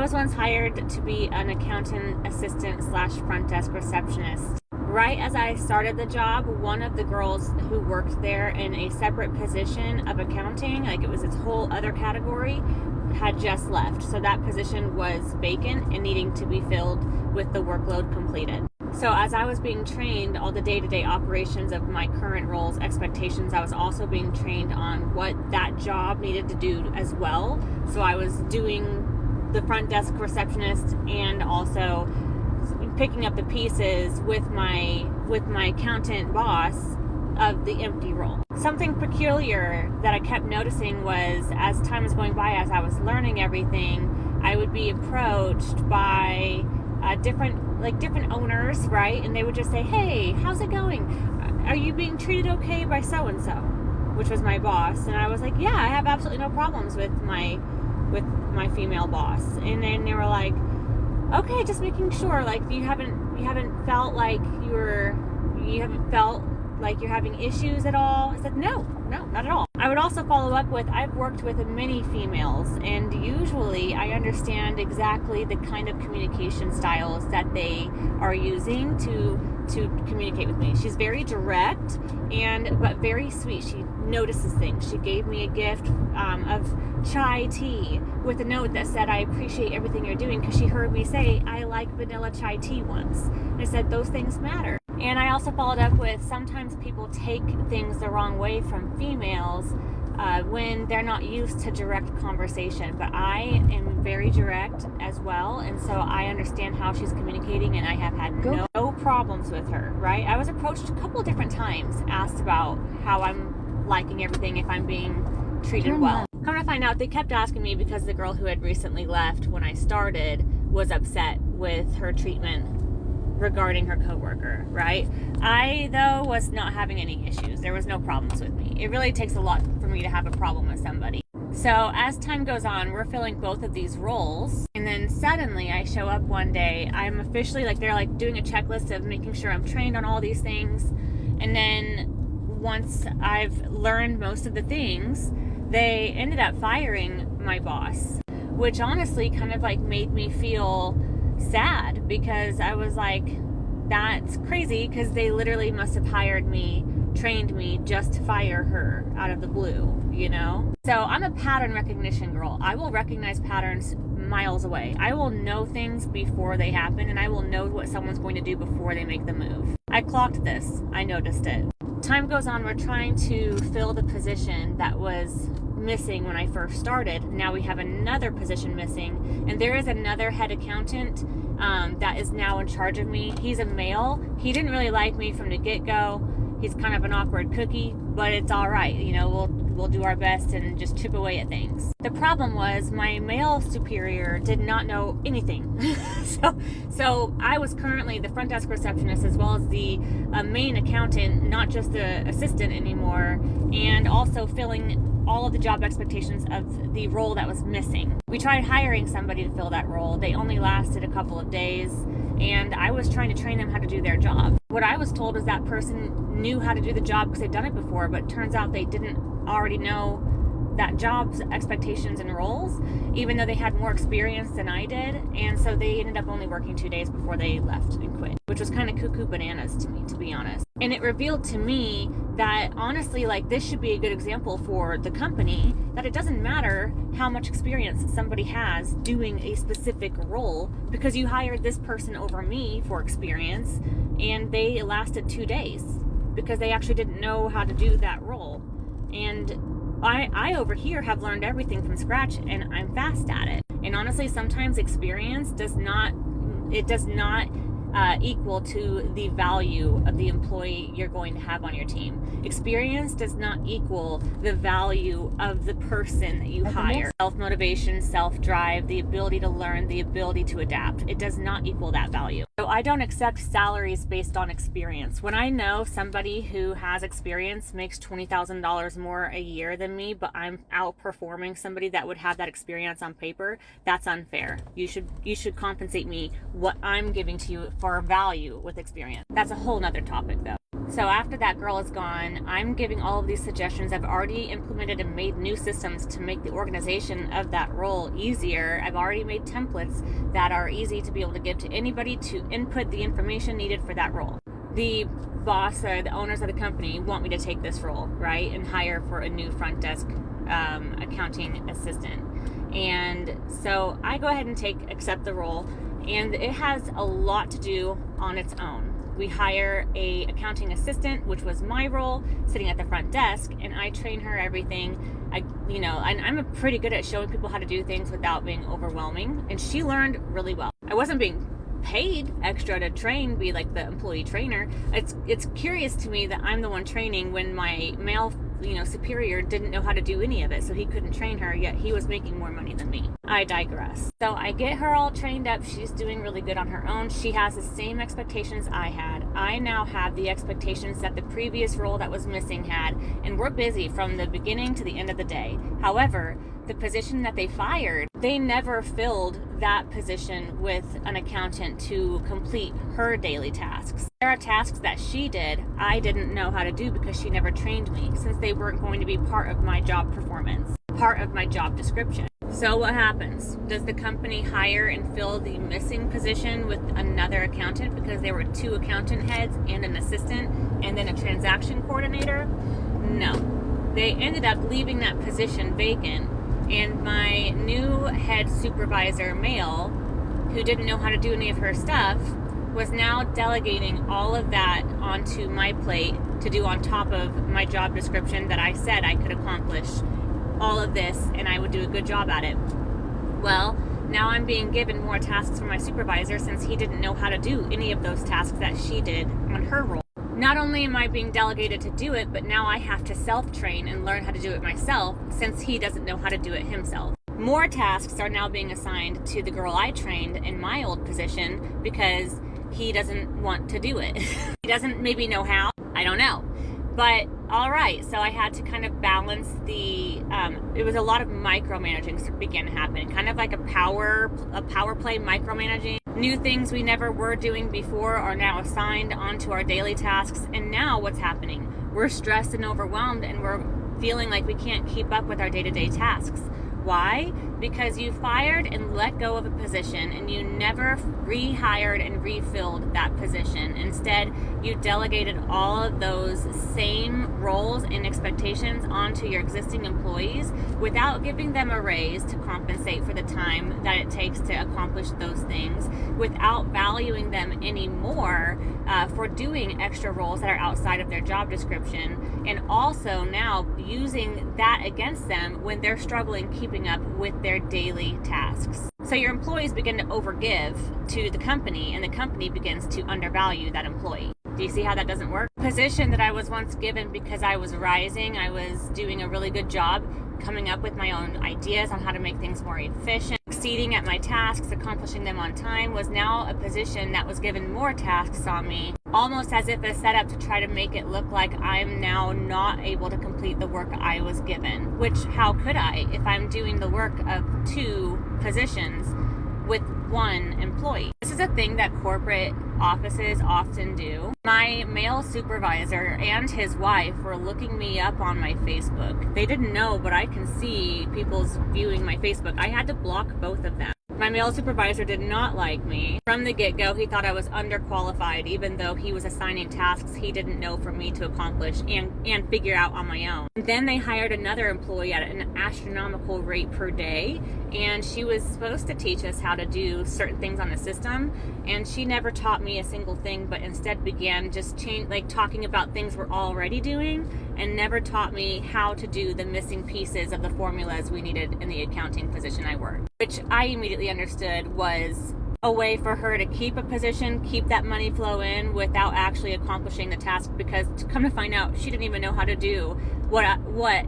was once hired to be an accountant assistant / front desk receptionist. Right as I started the job, one of the girls who worked there in a separate position of accounting, like it was its whole other category, had just left. So that position was vacant and needing to be filled with the workload completed. So as I was being trained all the day-to-day operations of my current role's expectations, I was also being trained on what that job needed to do as well. So I was doing the front desk receptionist and also picking up the pieces with my accountant boss of the empty role. Something peculiar that I kept noticing was as time was going by, as I was learning everything, I would be approached by different owners, right? And they would just say, "Hey, how's it going? Are you being treated okay by so-and-so?" Which was my boss. And I was like, "Yeah, I have absolutely no problems with my female boss." And then they were like, "Okay, just making sure, like you haven't felt like you haven't felt like you're having issues at all?" I said, no, not at all. I would also follow up with, I've worked with many females, and usually I understand exactly the kind of communication styles that they are using to communicate with me. She's very direct but very sweet. She notices things. She gave me a gift of chai tea with a note that said, "I appreciate everything you're doing," because she heard me say, "I like vanilla chai tea" once. And I said, those things matter. And I also followed up with, sometimes people take things the wrong way from females when they're not used to direct conversation. But I am very direct as well, and so I understand how she's communicating, and I have had no problems with her, right? I was approached a couple of different times, asked about how I'm liking everything, if I'm being treated well. Come to find out, they kept asking me because the girl who had recently left when I started was upset with her treatment regarding her coworker, right? I, though, was not having any issues. There was no problems with me. It really takes a lot for me to have a problem with somebody. So as time goes on, we're filling both of these roles, and then suddenly I show up one day. I'm officially, they're doing a checklist of making sure I'm trained on all these things, and then once I've learned most of the things, they ended up firing my boss, which honestly kind of made me feel sad, because I was like, that's crazy, because they literally must have hired me, trained me just to fire her out of the blue, you know? So I'm a pattern recognition girl. I will recognize patterns miles away. I will know things before they happen, and I will know what someone's going to do before they make the move. I clocked this. I noticed it. Time goes on, we're trying to fill the position that was missing when I first started. Now we have another position missing, and there is another head accountant that is now in charge of me. He's a male. He didn't really like me from the get-go. He's kind of an awkward cookie, but it's all right. You know, we'll do our best and just chip away at things. The problem was my male superior did not know anything. So I was currently the front desk receptionist as well as the main accountant, not just the assistant anymore, and also filling all of the job expectations of the role that was missing. We tried hiring somebody to fill that role. They only lasted a couple of days, and I was trying to train them how to do their job. What I was told is that person knew how to do the job because they'd done it before, but it turns out they didn't already know that job's expectations and roles, even though they had more experience than I did. And so they ended up only working 2 days before they left and quit, which was kind of cuckoo bananas to me, to be honest. And it revealed to me that honestly, this should be a good example for the company, that it doesn't matter how much experience somebody has doing a specific role, because you hired this person over me for experience, and they lasted 2 days because they actually didn't know how to do that role. And I over here have learned everything from scratch, and I'm fast at it. And honestly, sometimes experience does not equal to the value of the employee you're going to have on your team. Experience does not equal the value of the person that you hire. Self-motivation, self-drive, the ability to learn, the ability to adapt. It does not equal that value. So I don't accept salaries based on experience. When I know somebody who has experience makes $20,000 more a year than me, but I'm outperforming somebody that would have that experience on paper, that's unfair. You should compensate me what I'm giving to you for value with experience. That's a whole nother topic though. So after that girl is gone, I'm giving all of these suggestions. I've already implemented and made new systems to make the organization of that role easier. I've already made templates that are easy to be able to give to anybody to input the information needed for that role. The boss or the owners of the company want me to take this role, right, and hire for a new front desk accounting assistant. And so I go ahead and accept the role, and it has a lot to do on its own. We hire a accounting assistant, which was my role, sitting at the front desk, and I train her everything. I'm pretty good at showing people how to do things without being overwhelming, and she learned really well. I wasn't being paid extra to train, be like the employee trainer. It's curious to me that I'm the one training when my male superior didn't know how to do any of it, so he couldn't train her, yet he was making more money than me. I digress. So I get her all trained up. She's doing really good on her own. She has the same expectations I had. I now have the expectations that the previous role that was missing had, and we're busy from the beginning to the end of the day. However, the position that they fired, they never filled that position with an accountant to complete her daily tasks. There are tasks that she did I didn't know how to do because she never trained me, since they weren't going to be part of my job performance, part of my job description. So what happens? Does the company hire and fill the missing position with another accountant because there were 2 accountant heads and an assistant and then a transaction coordinator? No. They ended up leaving that position vacant, and my new head supervisor, male, who didn't know how to do any of her stuff, was now delegating all of that onto my plate to do on top of my job description that I said I could accomplish all of this and I would do a good job at it. Well, now I'm being given more tasks from my supervisor since he didn't know how to do any of those tasks that she did on her role. Not only am I being delegated to do it, but now I have to self-train and learn how to do it myself since he doesn't know how to do it himself. More tasks are now being assigned to the girl I trained in my old position because he doesn't want to do it. He doesn't maybe know how. I don't know. But all right, so I had to kind of balance it was a lot of micromanaging that began to happen, kind of like a power play micromanaging. New things we never were doing before are now assigned onto our daily tasks. And now what's happening? We're stressed and overwhelmed, and we're feeling like we can't keep up with our day-to-day tasks. Why? Because you fired and let go of a position and you never rehired and refilled that position. Instead, you delegated all of those same roles and expectations onto your existing employees without giving them a raise to compensate for the time that it takes to accomplish those things, without valuing them anymore for doing extra roles that are outside of their job description, and also now using that against them when they're struggling keeping up with their daily tasks. So your employees begin to overgive to the company, and the company begins to undervalue that employee. Do you see how that doesn't work? Position that I was once given because I was rising, I was doing a really good job coming up with my own ideas on how to make things more efficient, succeeding at my tasks, accomplishing them on time, was now a position that was given more tasks on me, almost as if a setup to try to make it look like I'm now not able to complete the work I was given. Which, how could I if I'm doing the work of 2 positions with 1 employee? This is a thing that corporate offices often do. My male supervisor and his wife were looking me up on my Facebook. They didn't know, but I can see people's viewing my Facebook. I had to block both of them. My male supervisor did not like me. From the get-go, he thought I was underqualified, even though he was assigning tasks he didn't know for me to accomplish and figure out on my own. And then they hired another employee at an astronomical rate per day, and she was supposed to teach us how to do certain things on the system, and she never taught me a single thing, but instead began just talking about things we're already doing, and never taught me how to do the missing pieces of the formulas we needed in the accounting position I worked, which I immediately understood was a way for her to keep a position, keep that money flow in without actually accomplishing the task, because to come to find out, she didn't even know how to do what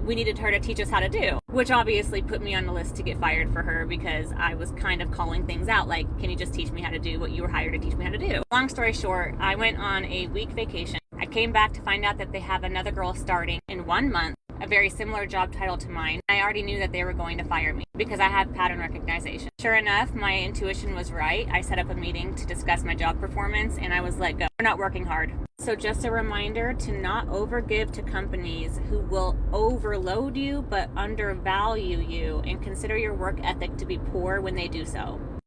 we needed her to teach us how to do, which obviously put me on the list to get fired for her, because I was kind of calling things out like, can you just teach me how to do what you were hired to teach me how to do? Long story short, I went on a week vacation. I came back to find out that they have another girl starting in 1 month, a very similar job title to mine. I already knew that they were going to fire me because I have pattern recognition. Sure enough, my intuition was right. I set up a meeting to discuss my job performance, and I was let go. We're not working hard. So just a reminder to not overgive to companies who will overload you but undervalue you, and consider your work ethic to be poor when they do so.